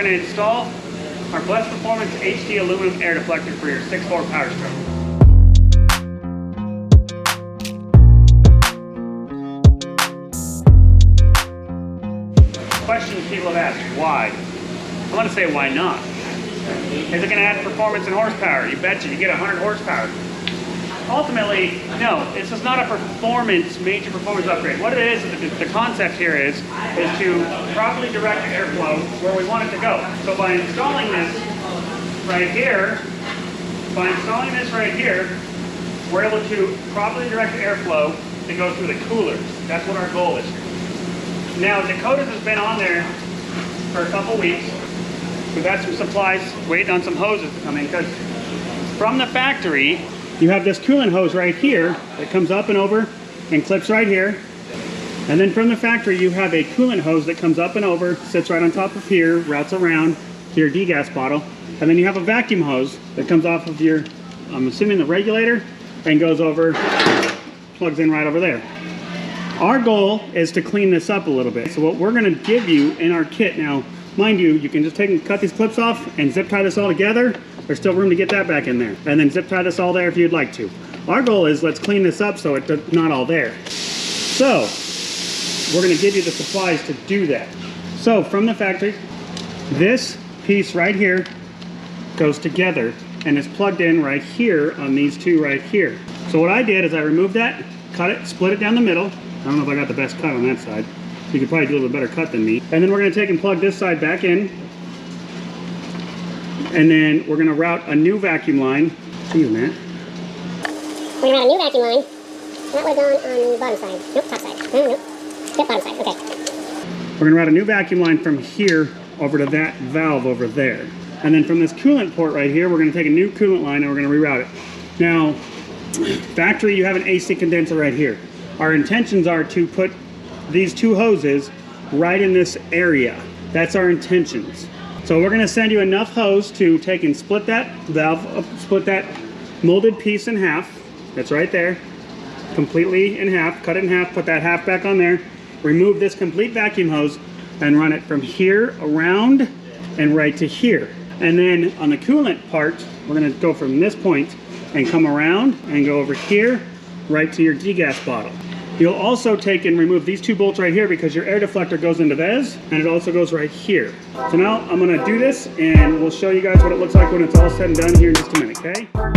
to install our Blessed Performance HD aluminum air deflector for your 6.4 Powerstroke. Questions people have asked, why? I want to say, why not? Is it going to add performance and horsepower? You betcha, you get 100 horsepower. Ultimately, no, this is not a major performance upgrade. What it is, the concept here is to properly direct the airflow where we want it to go. So by installing this right here, we're able to properly direct the airflow to go through the coolers. That's what our goal is. Now, Dakota's has been on there for a couple weeks. We've had some supplies, waiting on some hoses to come in, because from the factory, you have this coolant hose right here that comes up and over and clips right here. And then from the factory, you have a coolant hose that comes up and over, sits right on top of here, routes around to your degas bottle. And then you have a vacuum hose that comes off of your, I'm assuming the regulator, and goes over, plugs in right over there. Our goal is to clean this up a little bit. So what we're gonna give you in our kit now, mind you, you can just take and cut these clips off and zip tie this all together. There's still room to get that back in there. And then zip tie this all there if you'd like to. Our goal is let's clean this up so it's not all there. So we're gonna give you the supplies to do that. So from the factory, this piece right here goes together and is plugged in right here on these two right here. So what I did is I removed that, cut it, split it down the middle. I don't know if I got the best cut on that side. You could probably do a little bit better cut than me. And then we're gonna take and plug this side back in. And then we're gonna route a new vacuum line. Excuse me, Matt. We're gonna route a new vacuum line. That would have gone on the bottom side. Nope, top side. Nope. Yep, bottom side, okay. We're gonna route a new vacuum line from here over to that valve over there. And then from this coolant port right here, we're gonna take a new coolant line and we're gonna reroute it. Now, factory, you have an AC condenser right here. Our intentions are to put these two hoses right in this area. That's our intentions. So we're gonna send you enough hose to take and split that valve, split that molded piece in half. That's right there, completely in half, cut it in half, put that half back on there, remove this complete vacuum hose and run it from here around and right to here. And then on the coolant part, we're gonna go from this point and come around and go over here, right to your degas bottle. You'll also take and remove these two bolts right here because your air deflector goes into this and it also goes right here. So now I'm gonna do this and we'll show you guys what it looks like when it's all said and done here in just a minute, okay? For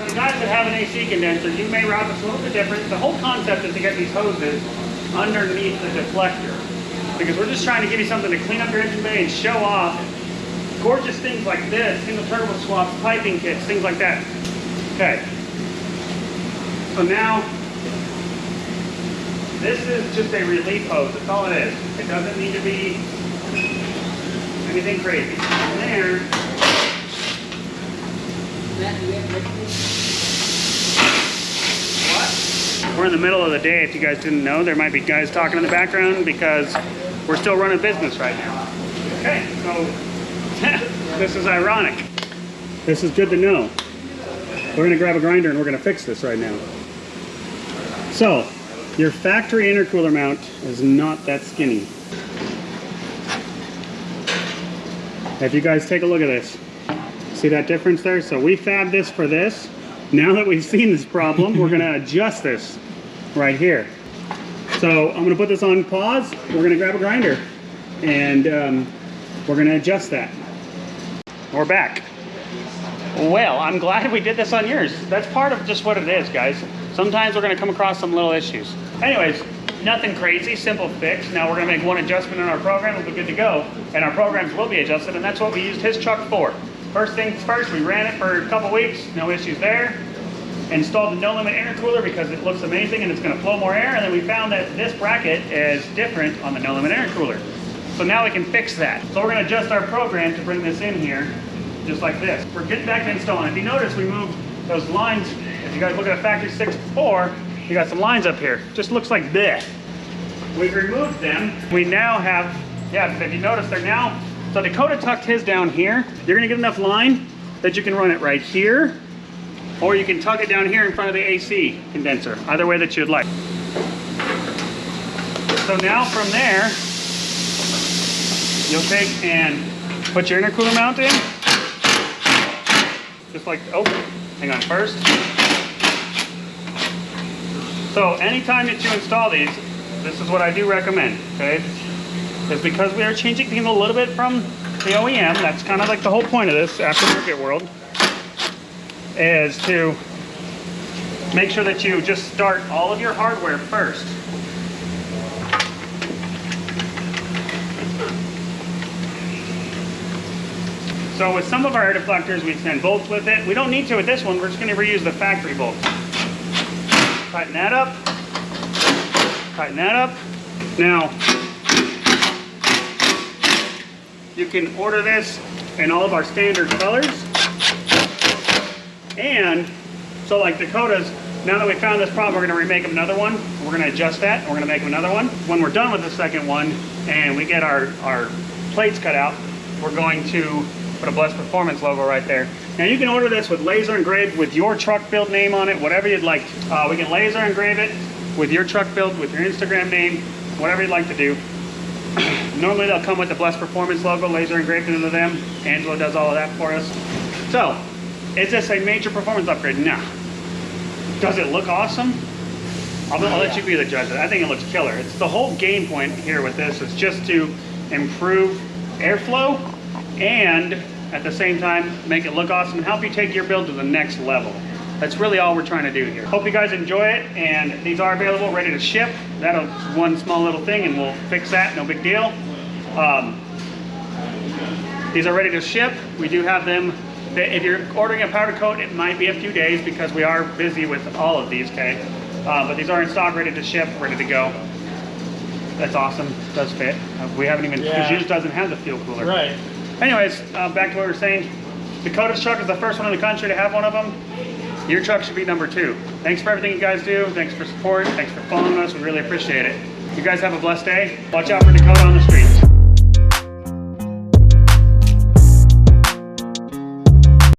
the guys that have an AC condenser, you may route this a little bit different. The whole concept is to get these hoses underneath the deflector because we're just trying to give you something to clean up your engine bay and show off gorgeous things like this, single turbo swaps, piping kits, things like that. Okay. So now, this is just a relief hose. That's all it is. It doesn't need to be anything crazy. And there. What? We're in the middle of the day. If you guys didn't know, there might be guys talking in the background because we're still running business right now. Okay, so this is ironic. This is good to know. We're gonna grab a grinder and we're gonna fix this right now. So, your factory intercooler mount is not that skinny. If you guys take a look at this, see that difference there? So we fabbed this for this. Now that we've seen this problem, we're gonna adjust this right here. So I'm gonna put this on pause. We're gonna grab a grinder and we're gonna adjust that. We're back. Well, I'm glad we did this on yours. That's part of just what it is, guys. Sometimes we're gonna come across some little issues. Anyways, nothing crazy, simple fix. Now we're gonna make one adjustment in our program, we'll be good to go. And our programs will be adjusted, and that's what we used his truck for. First things first, we ran it for a couple weeks, no issues there. Installed the no limit intercooler because it looks amazing and it's gonna flow more air. And then we found that this bracket is different on the no limit intercooler. So now we can fix that. So we're gonna adjust our program to bring this in here, just like this. We're getting back to installing. If you notice, we moved those lines. If you guys look at a factory 6.4, you got some lines up here. Just looks like this. We've removed them. We now have, yeah, if you notice, they're now, so Dakota tucked his down here. You're gonna get enough line that you can run it right here, or you can tuck it down here in front of the AC condenser, either way that you'd like. So now from there, you'll take and put your intercooler mount in. Just like, oh, hang on first. So anytime that you install these, this is what I do recommend, okay? Is because we are changing things a little bit from the OEM, that's kind of like the whole point of this aftermarket world, is to make sure that you just start all of your hardware first. So with some of our air deflectors, we send bolts with it. We don't need to with this one, we're just gonna reuse the factory bolts. Tighten that up. Tighten that up. Now, you can order this in all of our standard colors. And so like Dakotas, now that we found this problem, we're gonna remake another one. We're gonna adjust that, and we're gonna make another one. When we're done with the second one, and we get our plates cut out, we're going to put a Blessed Performance logo right there. Now you can order this with laser engraved with your truck build name on it, whatever you'd like. We can laser engrave it with your truck build, with your Instagram name, whatever you'd like to do. Normally they'll come with the Blessed Performance logo laser engraved into them. Angelo does all of that for us. So, is this a major performance upgrade? No. Does it look awesome? I'll let you be the judge of it. I think it looks killer. It's the whole game point here with this is just to improve airflow and at the same time make it look awesome and help you take your build to the next level. That's really all we're trying to do here. Hope you guys enjoy it, and these are available, ready to ship. That'll one small little thing and we'll fix that, no big deal. These are ready to ship. We do have them. If you're ordering a powder coat, it might be a few days because we are busy with all of these, okay? But these are in stock, ready to ship, ready to go. That's awesome, does fit. We haven't even, because yours doesn't have the fuel cooler. Right. Anyways, back to what we were saying. Dakota's truck is the first one in the country to have one of them. Your truck should be number 2. Thanks for everything you guys do. Thanks for support. Thanks for following us. We really appreciate it. You guys have a blessed day. Watch out for Dakota on the street.